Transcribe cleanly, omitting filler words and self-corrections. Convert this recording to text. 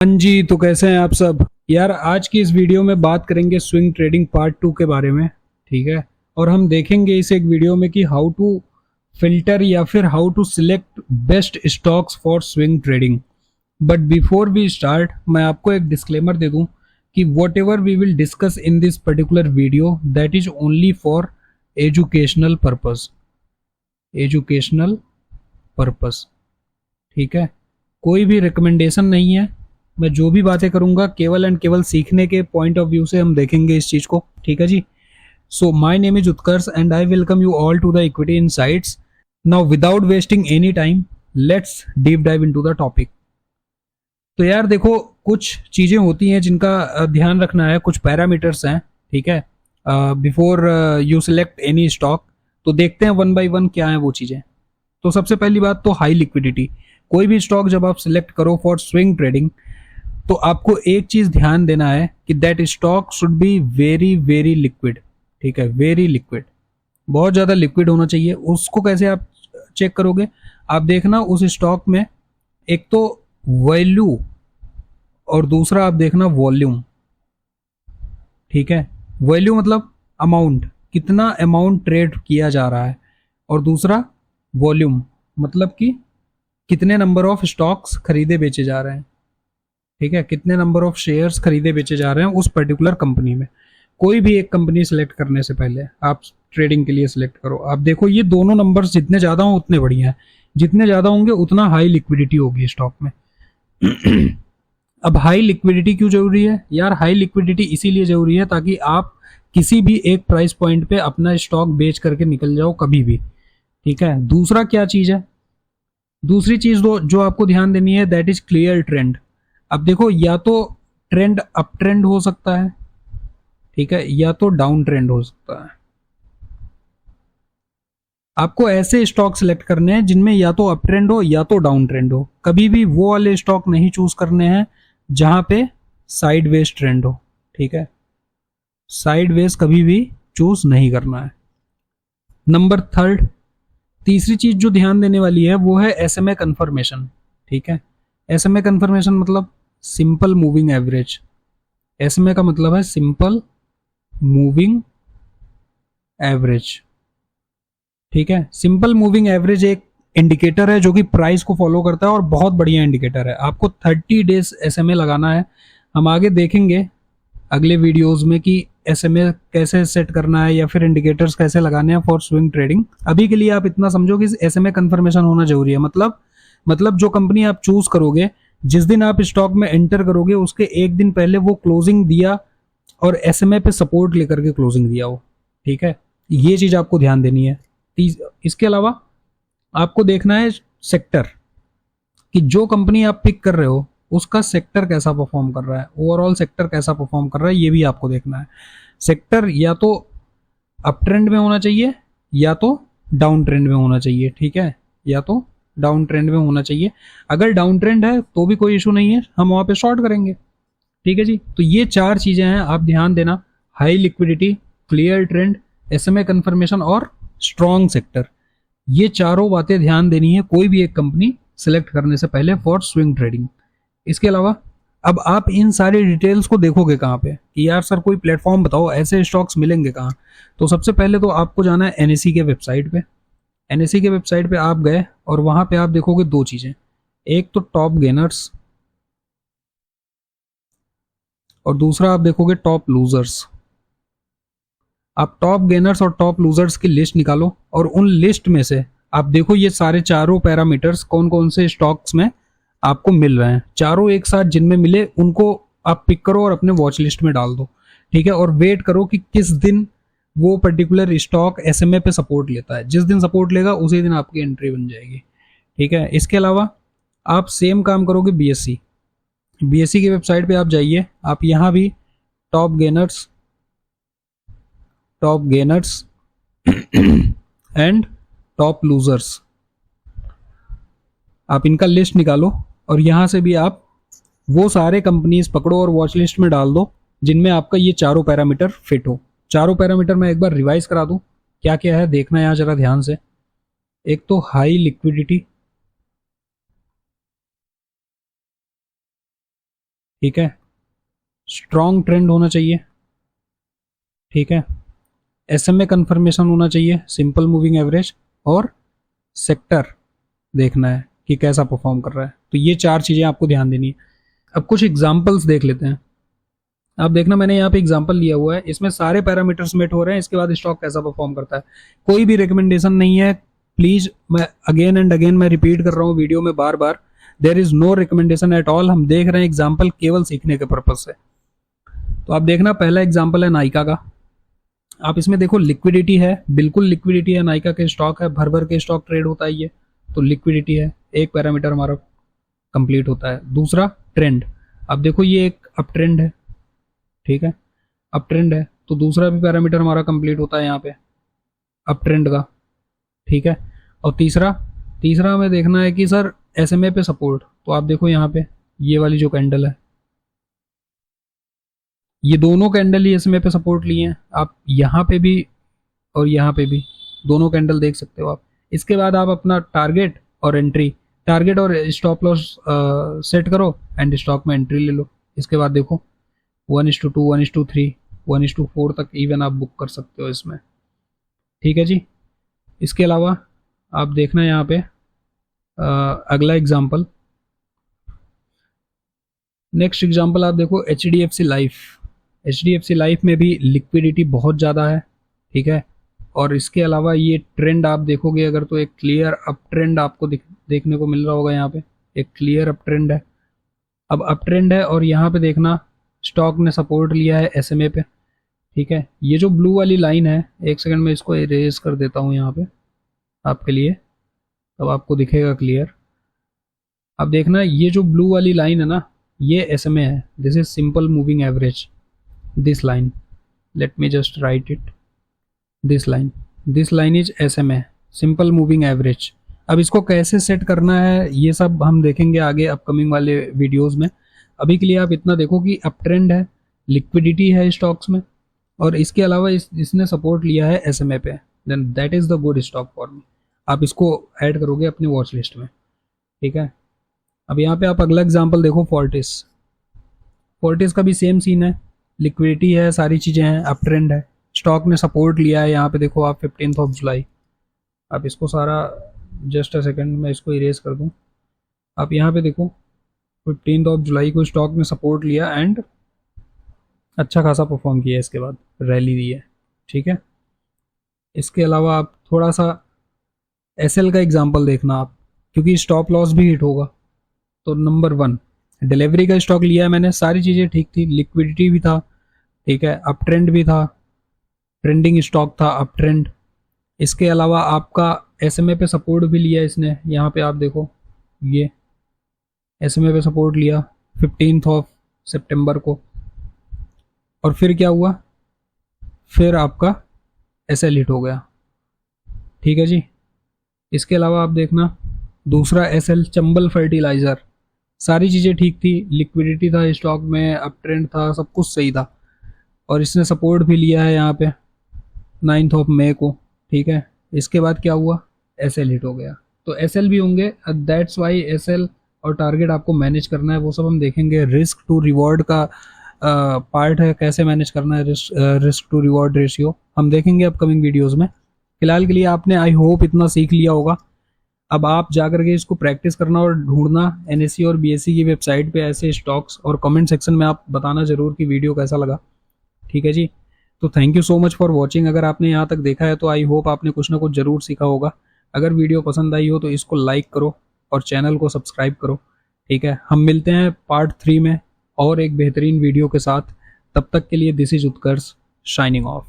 हाँ जी, तो कैसे हैं आप सब यार। आज की इस वीडियो में बात करेंगे स्विंग ट्रेडिंग पार्ट 2 के बारे में। ठीक है। और हम देखेंगे इस एक वीडियो में कि हाउ टू फिल्टर या फिर how to select best stocks for swing trading. But before we start, मैं आपको एक डिस्क्लेमर दे दूं कि whatever we will discuss in this particular video that is only for educational purpose. Educational purpose. ठीक है। कोई भी रिकमेंडेशन नहीं है। मैं जो भी बातें करूंगा केवल एंड केवल सीखने के पॉइंट ऑफ व्यू से हम देखेंगे इस चीज को। ठीक है जी। So my name is Utkarsh and I welcome you all to the equity insights. Now without wasting any time, let's deep dive into the topic. तो यार देखो, कुछ चीजें होती हैं जिनका ध्यान रखना है, कुछ पैरामीटर्स हैं। ठीक है। Before you select any stock, तो देखते हैं वन बाय वन क्या है वो चीजें। तो सबसे पहली बात तो हाई लिक्विडिटी। कोई भी स्टॉक जब आप सिलेक्ट करो फॉर स्विंग ट्रेडिंग, तो आपको एक चीज ध्यान देना है कि that stock should be very very liquid. ठीक है, वेरी लिक्विड, बहुत ज्यादा लिक्विड होना चाहिए। उसको कैसे आप चेक करोगे? आप देखना उस स्टॉक में एक तो वैल्यू और दूसरा आप देखना वॉल्यूम। ठीक है। वैल्यू मतलब अमाउंट, कितना अमाउंट ट्रेड किया जा रहा है, और दूसरा वॉल्यूम मतलब कि कितने नंबर ऑफ स्टॉक्स खरीदे बेचे जा रहे हैं। ठीक है, कितने नंबर ऑफ शेयर्स खरीदे बेचे जा रहे हैं उस पर्टिकुलर कंपनी में। कोई भी एक कंपनी सेलेक्ट करने से पहले आप ट्रेडिंग के लिए सिलेक्ट करो। आप देखो ये दोनों नंबर्स जितने ज्यादा हों उतने बढ़िया है, जितने ज्यादा होंगे उतना हाई लिक्विडिटी होगी स्टॉक में। अब हाई लिक्विडिटी क्यों जरूरी है यार? हाई लिक्विडिटी इसीलिए जरूरी है ताकि आप किसी भी एक प्राइस पॉइंट पे अपना स्टॉक बेच करके निकल जाओ कभी भी। ठीक है। दूसरा क्या चीज है? दूसरी चीज जो आपको ध्यान देनी है दैट इज क्लियर ट्रेंड। अब देखो, या तो ट्रेंड अप ट्रेंड हो सकता है, ठीक है, या तो डाउन ट्रेंड हो सकता है। आपको ऐसे स्टॉक सिलेक्ट करने हैं जिनमें या तो अप ट्रेंड हो या तो डाउन ट्रेंड हो। कभी भी वो वाले स्टॉक नहीं चूज करने हैं जहां पे साइड वेज ट्रेंड हो। ठीक है, साइड वेज कभी भी चूज नहीं करना है। नंबर थर्ड, तीसरी चीज जो ध्यान देने वाली है वो है एसएमए कंफर्मेशन। ठीक है। एसएमए कंफर्मेशन मतलब सिंपल मूविंग एवरेज। एसएमए का मतलब है सिंपल मूविंग एवरेज। ठीक है। सिंपल मूविंग एवरेज एक इंडिकेटर है जो कि प्राइस को फॉलो करता है और बहुत बढ़िया इंडिकेटर है। आपको 30 डेज एसएमए लगाना है। हम आगे देखेंगे अगले वीडियोस में कि एसएमए कैसे सेट करना है या फिर इंडिकेटर्स कैसे लगाने हैं फॉर स्विंग ट्रेडिंग। अभी के लिए आप इतना समझो कि एसएमए कंफर्मेशन होना जरूरी है। मतलब जो कंपनी आप चूज करोगे, जिस दिन आप स्टॉक में एंटर करोगे उसके एक दिन पहले वो क्लोजिंग दिया और एसएमए पे सपोर्ट लेकर के क्लोजिंग दिया हो। ठीक है, ये चीज आपको ध्यान देनी है। इसके अलावा आपको देखना है सेक्टर, कि जो कंपनी आप पिक कर रहे हो उसका सेक्टर कैसा परफॉर्म कर रहा है, ओवरऑल सेक्टर कैसा परफॉर्म कर रहा है, ये भी आपको देखना है। सेक्टर या तो अप ट्रेंड में होना चाहिए या तो डाउन ट्रेंड में होना चाहिए। ठीक है, या तो डाउन ट्रेंड में होना चाहिए। अगर डाउन ट्रेंड है तो भी कोई इशू नहीं है, हम वहां पे शॉर्ट करेंगे। ठीक है जी। तो ये चार चीजें हैं, आप ध्यान देना। High liquidity, clear trend, SMA confirmation और स्ट्रॉन्ग सेक्टर। ये चारों बातें ध्यान देनी है कोई भी एक कंपनी सिलेक्ट करने से पहले फॉर स्विंग ट्रेडिंग। इसके अलावा अब आप इन सारी डिटेल्स को देखोगे कहाँ पे कि यार सर कोई प्लेटफॉर्म बताओ, ऐसे स्टॉक्स मिलेंगे कहाँ? तो सबसे पहले तो आपको जाना है एनएसई के वेबसाइट पे। एनएसई के वेबसाइट पे आप गए और वहां पे आप देखोगे दो चीजें, एक तो टॉप गेनर्स और दूसरा आप देखोगे टॉप लूजर्स। आप टॉप गेनर्स और टॉप लूजर्स की लिस्ट निकालो और उन लिस्ट में से आप देखो ये सारे चारों पैरामीटर्स कौन कौन से स्टॉक्स में आपको मिल रहे हैं। चारों एक साथ जिनमें मिले उनको आप पिक करो और अपने वॉच लिस्ट में डाल दो। ठीक है, और वेट करो कि किस दिन वो पर्टिकुलर स्टॉक एसएमए पे सपोर्ट लेता है। जिस दिन सपोर्ट लेगा उसी दिन आपकी एंट्री बन जाएगी। ठीक है। इसके अलावा आप सेम काम करोगे बीएससी। बीएससी की वेबसाइट पे आप जाइए, आप यहाँ भी top gainers, top gainers and top losers, आप इनका लिस्ट निकालो और यहां से भी आप वो सारे कंपनीज पकड़ो और वॉच लिस्ट में डाल दो जिनमें आपका ये चारों पैरामीटर फिट हो। चारों पैरामीटर मैं एक बार रिवाइज करा दूं, क्या क्या है देखना है यहाँ जरा ध्यान से। एक तो हाई लिक्विडिटी, ठीक है, स्ट्रॉन्ग ट्रेंड होना चाहिए, ठीक है, SMA कंफर्मेशन होना चाहिए, सिंपल मूविंग एवरेज, और सेक्टर देखना है कि कैसा परफॉर्म कर रहा है। तो ये 4 चीज़ें आपको ध्यान देनी है। अब कुछ एग्जांपल्स देख लेते हैं। आप देखना, मैंने यहाँ पे एग्जांपल लिया हुआ है, इसमें सारे पैरामीटर्स मेट हो रहे हैं, इसके बाद स्टॉक कैसा परफॉर्म करता है। कोई भी रिकमेंडेशन नहीं है, प्लीज, मैं अगेन एंड अगेन मैं रिपीट कर रहा हूँ वीडियो में बार बार, there is no recommendation at all. हम देख रहे हैं एग्जाम्पल केवल सीखने के पर्पज से। तो आप देखना, पहला एग्जाम्पल है नाइका का। आप इसमें देखो, लिक्विडिटी है, बिल्कुल लिक्विडिटी है, नाइका के स्टॉक है, भर भर के स्टॉक ट्रेड होता है ये, तो लिक्विडिटी है, एक पैरामीटर हमारा कंप्लीट होता है। दूसरा ट्रेंड, अब देखो ये एक अप ट्रेंड है, ठीक है, अप ट्रेंड है, तो दूसरा भी पैरामीटर हमारा कंप्लीट होता है यहाँ पे अप ट्रेंड का, ठीक है। और तीसरा हमें देखना है कि सर SMA पे सपोर्ट, तो आप देखो यहाँ पे ये वाली जो कैंडल है, ये दोनों कैंडल ही SMA पे सपोर्ट लिए हैं। आप यहाँ पे भी और यहाँ पे भी दोनों कैंडल देख सकते हो आप। इसके बाद आप अपना टारगेट और स्टॉप लॉस सेट करो एंड स्टॉक में एंट्री ले लो। इसके बाद देखो 1:2, 1:3, 1:4 तक इवन आप बुक कर सकते हो इसमें, ठीक है जी। इसके अलावा आप देखना यहाँ पे अगला एग्जाम्पल, नेक्स्ट एग्जाम्पल आप देखो HDFC लाइफ में भी लिक्विडिटी बहुत ज़्यादा है, ठीक है। और इसके अलावा ये ट्रेंड आप देखोगे अगर, तो एक क्लियर अप ट्रेंड आपको देखने को मिल रहा होगा, यहाँ पे एक क्लियर अप ट्रेंड है। अब अप ट्रेंड है और यहाँ पे देखना स्टॉक ने सपोर्ट लिया है SMA पे, ठीक है। ये जो ब्लू वाली लाइन है, एक सेकंड में इसको इरेज कर देता हूँ यहाँ पे आपके लिए, तब आपको दिखेगा क्लियर। अब देखना, ये जो ब्लू वाली लाइन है ना, ये SMA है, this is simple moving average, this line, let me just right it, this line is SMA, simple moving average. अब इसको कैसे सेट करना है ये सब हम देखेंगे आगे अपकमिंग वाले वीडियोस में। अभी के लिए आप इतना देखो कि अप ट्रेंड है, लिक्विडिटी है स्टॉक्स में, और इसके अलावा इसने सपोर्ट लिया है SMA पे, then that is the good stock for me. आप इसको ऐड करोगे अपने वॉच लिस्ट में, ठीक है। अब यहाँ पे आप अगला एग्जाम्पल देखो, फोर्टिस का भी सेम सीन है, लिक्विडिटी है, सारी चीज़ें हैं, अप ट्रेंड है, स्टॉक ने सपोर्ट लिया है। यहाँ पे देखो आप 15 जुलाई, आप इसको सारा, जस्ट अ सेकेंड मैं इसको इरेज कर दूँ। आप यहाँ पे देखो 15 जुलाई को स्टॉक ने सपोर्ट लिया एंड अच्छा खासा परफॉर्म किया, इसके बाद रैली दी है, ठीक है। इसके अलावा आप थोड़ा सा SL का एग्जाम्पल देखना आप, क्योंकि स्टॉप लॉस भी हिट होगा। तो नंबर 1 डिलीवरी का स्टॉक लिया है मैंने, सारी चीज़ें ठीक थी, लिक्विडिटी भी था, ठीक है, अप ट्रेंड भी था, ट्रेंडिंग स्टॉक था, अप ट्रेंड। इसके अलावा आपका SMA पे सपोर्ट भी लिया इसने, यहाँ पे आप देखो ये SMA पे सपोर्ट लिया 15 सितंबर को, और फिर क्या हुआ, फिर आपका SL हिट हो गया, ठीक है जी। इसके अलावा आप देखना दूसरा SL चंबल फर्टिलाइज़र, सारी चीज़ें ठीक थी, लिक्विडिटी था स्टॉक में, अप ट्रेंड था, सब कुछ सही था, और इसने सपोर्ट भी लिया है यहाँ पे 9 मई को, ठीक है। इसके बाद क्या हुआ, SL हिट हो गया। तो SL भी होंगे, दैट्स वाई SL और टारगेट आपको मैनेज करना है, वो सब हम देखेंगे। रिस्क टू रिवॉर्ड का पार्ट है, कैसे मैनेज करना है रिस्क टू रिवॉर्ड रेशियो, हम देखेंगे अपकमिंग वीडियोज़ में। फिलहाल के लिए आपने आई होप इतना सीख लिया होगा। अब आप जाकर के इसको प्रैक्टिस करना और ढूंढना NSE और BSE की वेबसाइट पे ऐसे स्टॉक्स, और कमेंट सेक्शन में आप बताना ज़रूर कि वीडियो कैसा लगा, ठीक है जी। तो thank you so much for watching. अगर आपने यहाँ तक देखा है तो आई होप आपने कुछ ना कुछ ज़रूर सीखा होगा। अगर वीडियो पसंद आई हो तो इसको लाइक करो और चैनल को सब्सक्राइब करो, ठीक है। हम मिलते हैं पार्ट 3 में और एक बेहतरीन वीडियो के साथ। तब तक के लिए this is Utkarsh shining of.